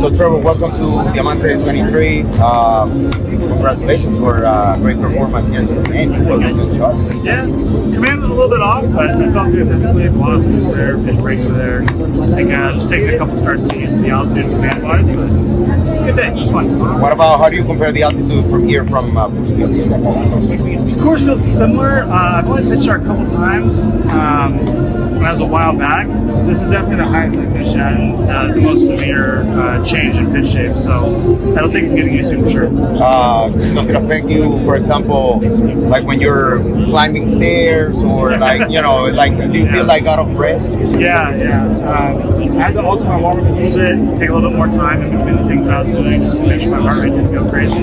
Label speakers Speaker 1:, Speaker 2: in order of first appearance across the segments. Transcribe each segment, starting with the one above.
Speaker 1: So Trevor, welcome to Diamante 23. Congratulations for great performance yesterday.
Speaker 2: Yeah, command was a little bit off, but I felt good physically. Velocity was there, pitch breaks were there. I think just taking a couple starts to get used to the altitude command wise, but it's a good day. It was fun.
Speaker 1: What about, how do you compare the altitude from here from Punto?
Speaker 2: The course feels similar. I've only pitched there a couple times when I was a while back. This is definitely the highest I pitched at, and the most severe change in pitch shape. So that'll take some getting used to for sure.
Speaker 1: Does it affect you, for example, like when you're climbing stairs or like, you know, like do you feel like out of breath?
Speaker 2: Yeah. I had to alter my warm-up a little bit, take a little bit more time in between the things I was doing just to make sure my heart rate didn't go crazy.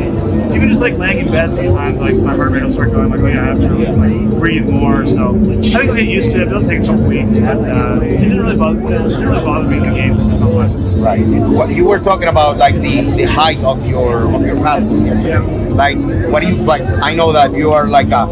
Speaker 2: Even just like laying in bed sometimes, like my heart rate will start going like, oh yeah, I have to really like breathe more. So I think I'll get used to it. It'll take a couple weeks, but it didn't really bother me in the games.
Speaker 1: Right. What you were talking about, like the height of your fastball.
Speaker 2: Yeah.
Speaker 1: Like, what do you like? I know that you are like a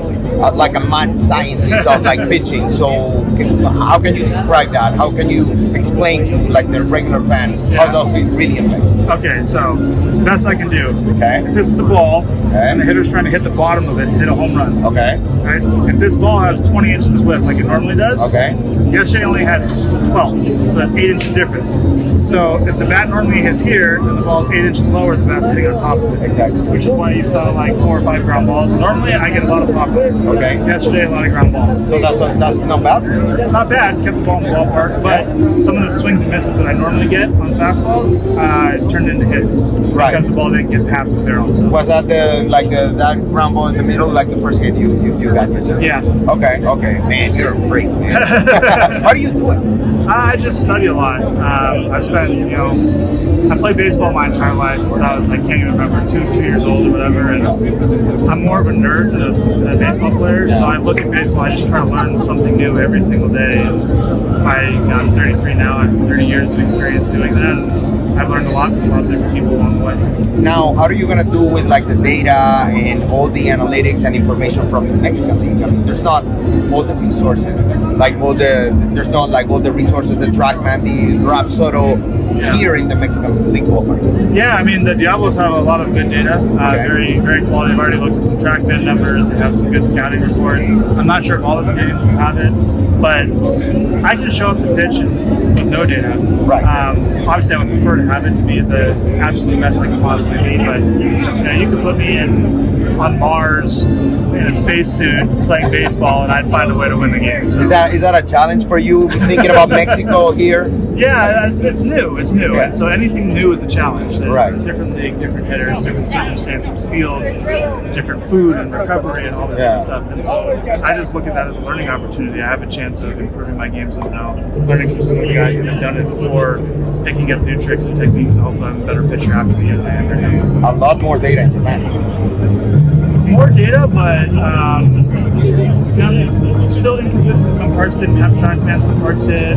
Speaker 1: mad scientist of like pitching. So how can you describe that? How can you explain to like the regular fan how does it really affect?
Speaker 2: Okay, so best I can do.
Speaker 1: Okay.
Speaker 2: If this is the ball and the hitter's trying to hit the bottom of it to hit a home run.
Speaker 1: Okay.
Speaker 2: Right? If this ball has 20 inches width like it normally does.
Speaker 1: Okay.
Speaker 2: Yesterday only had 12, so that's 8 inches difference. So if the bat normally hits here, then the ball is 8 inches lower, the bat's hitting on top of it.
Speaker 1: Exactly.
Speaker 2: Which is why you saw like 4 or 5 ground balls. Normally I get a lot of pop-ups.
Speaker 1: Okay.
Speaker 2: Yesterday a lot of ground balls.
Speaker 1: So that's not bad.
Speaker 2: Not bad, kept the ball in the ballpark, but some of the swings and misses that I normally get on fastballs turned into hits.
Speaker 1: Right.
Speaker 2: Because the ball didn't get past the barrel. So.
Speaker 1: Was that that ground ball in the middle, like the first hit you got yesterday?
Speaker 2: Yeah.
Speaker 1: Okay. Man, you're a freak, man. How do you do it?
Speaker 2: I just study a lot. I spent, I played baseball my entire life since I was, I can't even remember, 2 years old or whatever. And I'm more of a nerd than a baseball player, so I look at baseball, I just try to learn something new every single day. And I'm 33 now, I have 30 years of experience doing that. And I've learned a lot from a lot of different people along the way.
Speaker 1: Now, how are you going to do with like the data and all the analytics and information from the Mexican League? I mean, there's not all the resources, there's not like all the resources, the TrackMan, the Rapsodo here in the Mexican League ballpark.
Speaker 2: Yeah, I mean, the Diablos have a lot of good data, very, very quality. I've already looked at some TrackMan numbers. They have some good scouting reports. I'm not sure if all the stadiums will have it, but I can show up to pitch with no data.
Speaker 1: Right.
Speaker 2: Obviously, I would prefer to have it to be the absolute best thing possibly be, but you could put me on Mars in a spacesuit playing baseball, and I'd find a way to win the game. So.
Speaker 1: Is that a challenge for you thinking about Mexico here?
Speaker 2: Yeah, it's new. Yeah. And so anything new is a challenge. There's
Speaker 1: right.
Speaker 2: a different league, different hitters, different circumstances, fields, different food and recovery and all this different stuff. And so I just look at that as a learning opportunity. I have a chance of improving my game somehow, learning from some of the guys that have done it before, picking up new tricks and techniques to help them a better pitcher after the end.
Speaker 1: A lot more data in Japan.
Speaker 2: More data, but still inconsistent. Some parts didn't have TrackMan, some parts did.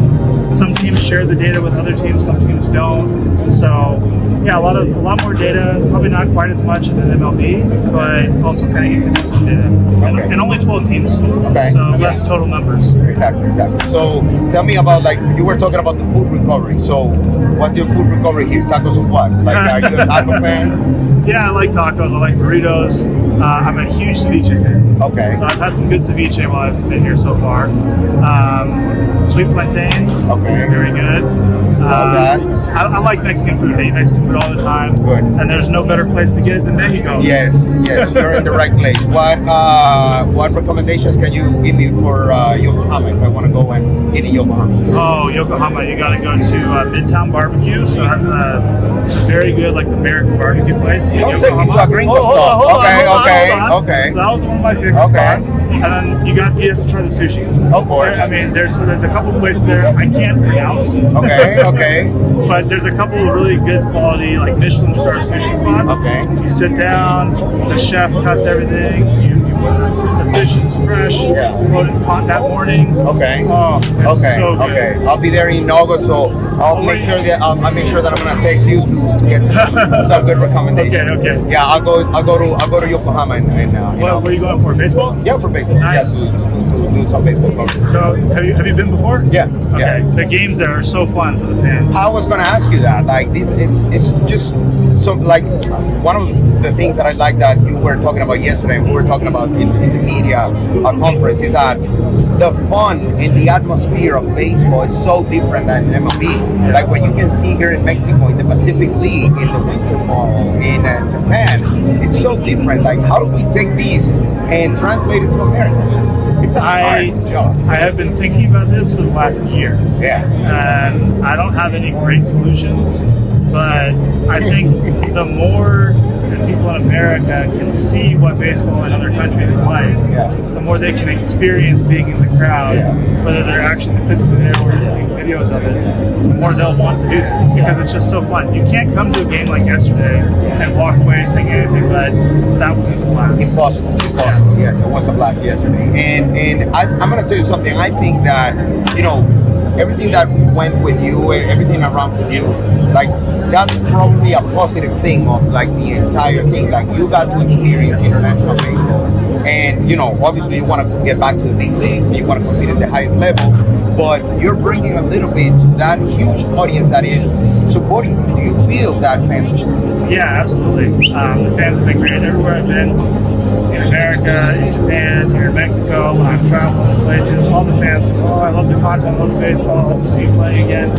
Speaker 2: Some teams share the data with other teams, some teams don't. So, yeah, a lot more data. Probably not quite as much as an MLB, but also kind of inconsistent data.
Speaker 1: Okay.
Speaker 2: And only 12 teams,
Speaker 1: okay.
Speaker 2: So less total numbers.
Speaker 1: Exactly. So, tell me about, like, you were talking about the food recovery. So, what's your food recovery here? Tacos of what? Like, are you a taco fan?
Speaker 2: Yeah, I like tacos. I like burritos. I'm a huge ceviche fan.
Speaker 1: Okay.
Speaker 2: So I've had some good ceviche while I've been here so far. Sweet plantains.
Speaker 1: Okay.
Speaker 2: Very good. I like Mexican food. I eat Mexican food all the time.
Speaker 1: Good.
Speaker 2: And there's no better place to get it than Mexico.
Speaker 1: Yes, you're in the right place. What recommendations can you give me for Yokohama if I want to go and eat in Yokohama?
Speaker 2: Oh, Yokohama, you got to go to Midtown Barbecue. So that's it's a very good like American barbecue place in Yokohama.
Speaker 1: Take me to a gringo stop. Okay.
Speaker 2: So that was one of my favorite spots. And then you have to try the sushi.
Speaker 1: Of course.
Speaker 2: I mean, there's a couple places there I can't pronounce.
Speaker 1: Okay.
Speaker 2: But there's a couple of really good quality, like Michelin star sushi spots.
Speaker 1: Okay.
Speaker 2: You sit down, the chef cuts everything. You The fish is fresh.
Speaker 1: Yeah.
Speaker 2: Loaded caught that morning.
Speaker 1: Okay.
Speaker 2: Oh, it's
Speaker 1: Okay.
Speaker 2: so good.
Speaker 1: Okay. I'll be there in August, so I'll make sure that I'm gonna text you to get some good recommendations.
Speaker 2: Okay.
Speaker 1: Yeah, I'll go to Yokohama and
Speaker 2: What are you going for? Baseball?
Speaker 1: Yeah, for baseball.
Speaker 2: Nice.
Speaker 1: Yeah, to do some baseball coverage.
Speaker 2: So, have you been before?
Speaker 1: Yeah.
Speaker 2: Okay.
Speaker 1: Yeah.
Speaker 2: The games there are so fun for the fans.
Speaker 1: I was gonna ask you that. Like this, it's just so like one of the things that I like that you were talking about yesterday, and we were talking about in the media conference, is that the fun and the atmosphere of baseball is so different than MLB. Like what you can see here in Mexico, in the Pacific League, in the winter ball, in Japan, it's so different. Like how do we take these and translate it to America? It's a hard job.
Speaker 2: I have been thinking about this for the last year.
Speaker 1: Yeah.
Speaker 2: And I don't have any great solutions, but I think the more that people in America can see what baseball in other countries is like,
Speaker 1: Yeah.
Speaker 2: the more they can experience being in the crowd, whether they're actually physically there or just seeing videos of it, the more they'll want to do that because it's just so fun. You can't come to a game like yesterday and walk away saying anything but that wasn't the blast.
Speaker 1: Impossible. Yes, it was a blast yesterday. And I'm going to tell you something. I think that, everything that went with you, everything around with you, like that's probably a positive thing of like the entire thing. Like you got to experience international baseball. And, obviously you want to get back to the big leagues and you want to compete at the highest level, but you're bringing a little bit to that huge audience that is supporting you. Do you feel that fans support?
Speaker 2: Yeah, absolutely. The fans have been great everywhere I've been. In America, in Japan, here in Mexico, when I'm traveling to places, all the fans are, I love the content, I love the baseball, I hope to see you play again.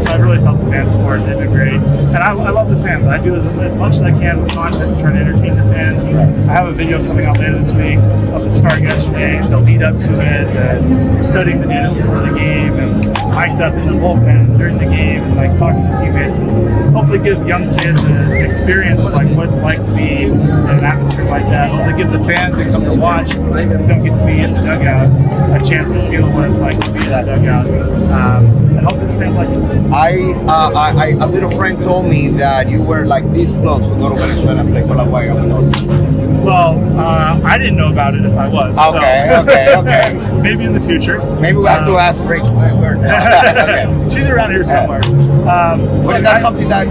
Speaker 2: So I've really felt the fans support, they've been great. And I love the fans. I do as much as I can with content to try to entertain the fans. I have a video coming out later this week of it starting yesterday, the lead up to it, studying the data before the game, and mic'd up in the bullpen during the game, and like talking to teammates, and hopefully give young kids an experience of like what it's like to be in an atmosphere like that. Hopefully give the fans that come to watch, who don't get to be in the dugout, a chance to feel what it's like to be in that dugout. And hopefully the fans like it.
Speaker 1: A little friend told me that you were like this close to go to Venezuela and play for La Guaira.
Speaker 2: Well, I didn't know about it if I was.
Speaker 1: Okay.
Speaker 2: Maybe in the future.
Speaker 1: Maybe we have to ask Rick. Okay.
Speaker 2: She's around here somewhere.
Speaker 1: But is that something that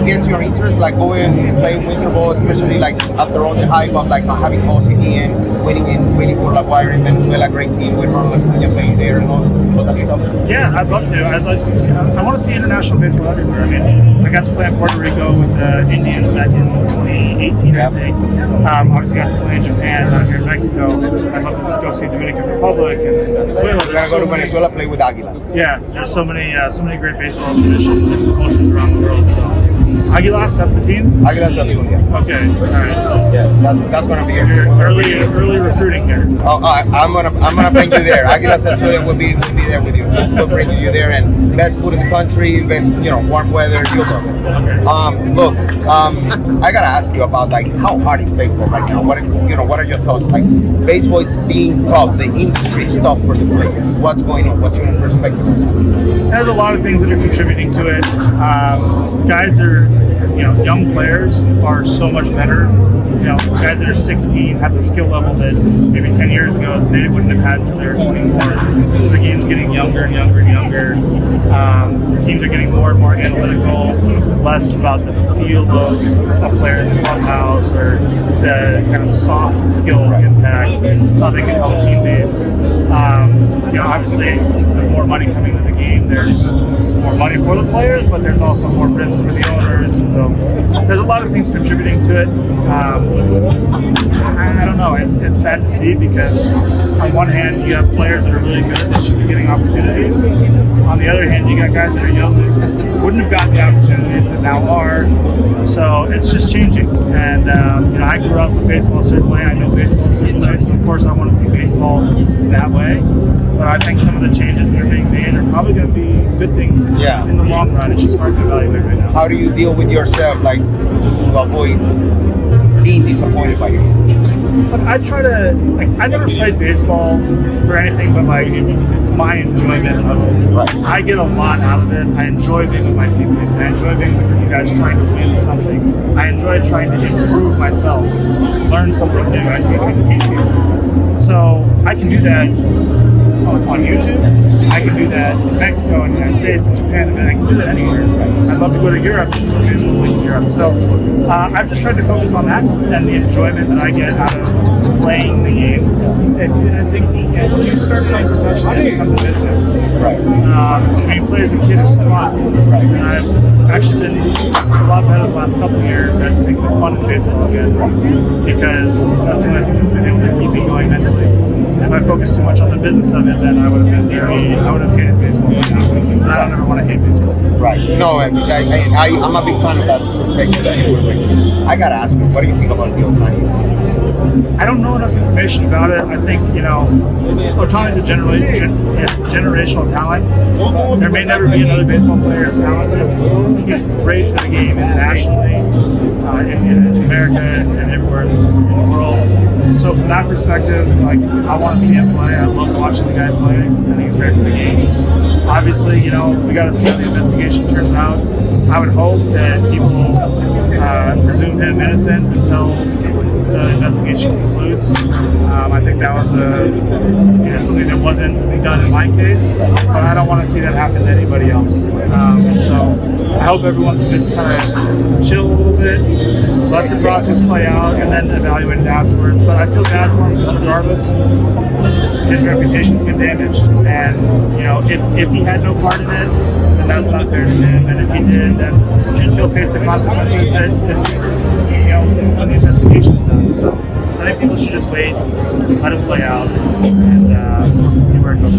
Speaker 1: gets your interest, like going and playing winter ball, especially like after all the hype of like having Jose and winning for La Guaira in Venezuela, great team with Ronald Acuña playing there and all that stuff?
Speaker 2: Yeah, I'd love to. I'd like to see. I want to see international baseball everywhere. I mean, I got to play in Puerto Rico with the Indians back in 2018, I think. Obviously, got to play in Japan, out here in Mexico. I'd love to go see Dominican Republic and Venezuela.
Speaker 1: You gotta go to Venezuela, play with Águilas.
Speaker 2: Yeah, there's so many great baseball traditions and cultures around the world. So, Águilas, that's the team.
Speaker 1: Águilas del Zulia.
Speaker 2: Okay, all right.
Speaker 1: Yeah, that's gonna be
Speaker 2: Your early recruiting here.
Speaker 1: Oh, I'm gonna bring you there. Águilas del Zulia will be there with you. We'll bring you there, and best food in the country, best warm weather. You'll love it.
Speaker 2: Okay.
Speaker 1: Look, I gotta ask you about like how hard is baseball right now? What are your thoughts? Like baseball is being tough, the industry is tough for the players. What's going on? What's your perspective?
Speaker 2: There's a lot of things that are contributing to it. Guys are, young players are so much better. Guys that are 16 have the skill level that maybe 10 years ago they wouldn't have had until they were 24. So the game's getting younger and younger and younger. Teams are getting more and more analytical, less about the feel of a player in the clubhouse or the kind of soft skill impacts, how they can help teammates. Obviously, with more money coming to the game, there's more money for the players, but there's also more risk for the owners, and so there's a lot of things contributing to it. I don't know. It's sad to see because on one hand you have players that are really good that should be getting opportunities. On the other hand, you got guys that are young that wouldn't have gotten the opportunities that now are. So it's just changing. And I grew up with baseball a certain way. I know baseball a certain way. So of course I want to see baseball that way. But I think some of the changes that are being made are probably going to be good things in the long run. It's just hard to evaluate right now.
Speaker 1: How do you deal with yourself, like, to avoid being disappointed by you?
Speaker 2: But I try to, like, I never played baseball for anything but, like, my enjoyment of it.
Speaker 1: Right.
Speaker 2: I get a lot out of it. I enjoy being with my teammates. I enjoy being with you guys trying to win something. I enjoy trying to improve myself, learn something new. I try to teach people. So I can do that on YouTube. I can do that in Mexico and the United States and Japan, and I can do that anywhere. I'd love to go to Europe and see what baseball is like in Europe. So I've just tried to focus on that and the enjoyment that I get out of playing the game. I think when you start playing professionally, it becomes a business.
Speaker 1: Right.
Speaker 2: When you play as a kid, it's fun. Right. And I've actually been a lot better the last couple of years at seeing the fun in baseball again, because that's the only thing that's been able to keep me going mentally. If I focused too much on the business of it, then I would have hated baseball by now. But I don't ever want to hate baseball.
Speaker 1: Right. No, I'm a big fan of that perspective that you were bringing. I gotta ask you, what do you think about the Ohtani?
Speaker 2: I don't know enough information about it. I think, Ohtani's a generational talent. There may never be another baseball player as talented. He's great for the game internationally, in America and everywhere in the world. So from that perspective, like, I want to see him play. I love watching the guy play. I think he's great for the game. Obviously, we got to see how the investigation turns out. I would hope that people presume him innocent until the investigation concludes. I think that was something that wasn't done in my case, but I don't want to see that happen to anybody else. And so I hope everyone can just kind of chill a little bit, let the process play out, and then evaluate it afterwards. But I feel bad for him because regardless, his reputation's been damaged. And, if he had no part in it, then that's not fair to him. And if he did, then he'll face the consequences that when the investigation's done. So I think people should just wait, let it play out, and see where it goes.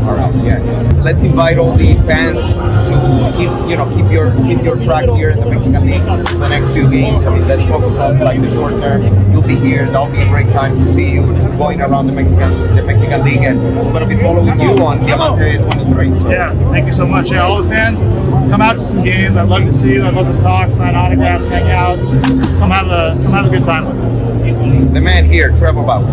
Speaker 1: All right, yes. Let's invite all the fans to keep your track here in the Mexican League for the next few games. I mean, let's focus on like the short term. You'll be here. That'll be a great time to see you going around the Mexican League, and we're going to be following you on Diamante 23. So.
Speaker 2: Yeah, thank you so much. Yeah, all the fans, come out to some games. I'd love to see you. I'd love to talk, sign autographs, hang out. Come have a good time with us.
Speaker 1: The man here, Trevor Bauer.